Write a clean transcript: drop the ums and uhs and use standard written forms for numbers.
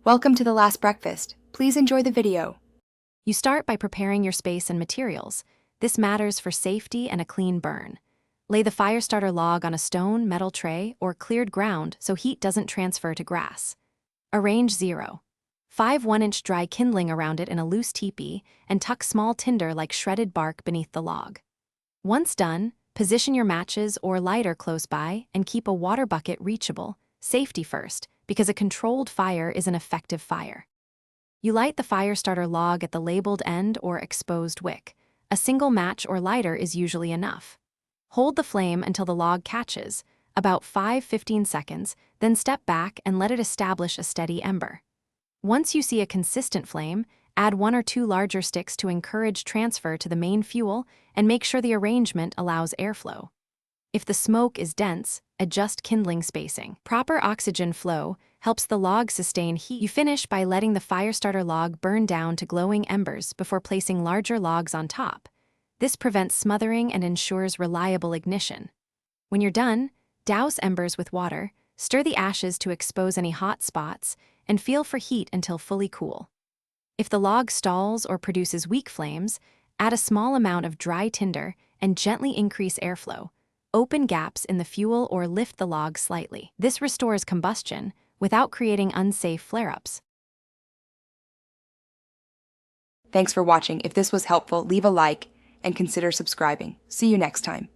Welcome to The Last Breakfast. Please enjoy the video. You start by preparing your space and materials. This matters for safety and a clean burn. Lay the Firestarter log on a stone, metal tray, or cleared ground so heat doesn't transfer to grass. Arrange 5 1-inch dry kindling around it in a loose teepee and tuck small tinder like shredded bark beneath the log. Once done, position your matches or lighter close by and keep a water bucket reachable, safety first, because a controlled fire is an effective fire. You light the Firestarter log at the labeled end or exposed wick. A single match or lighter is usually enough. Hold the flame until the log catches, about 5-15 seconds, then step back and let it establish a steady ember. Once you see a consistent flame, add 1 or 2 larger sticks to encourage transfer to the main fuel and make sure the arrangement allows airflow. If the smoke is dense, adjust kindling spacing. Proper oxygen flow helps the log sustain heat. You finish by letting the Firestarter log burn down to glowing embers before placing larger logs on top. This prevents smothering and ensures reliable ignition. When you're done, douse embers with water, stir the ashes to expose any hot spots, and feel for heat until fully cool. If the log stalls or produces weak flames, add a small amount of dry tinder and gently increase airflow. Open gaps in the fuel or lift the log slightly. This restores combustion without creating unsafe flare-ups. Thanks for watching. If this was helpful, leave a like and consider subscribing. See you next time.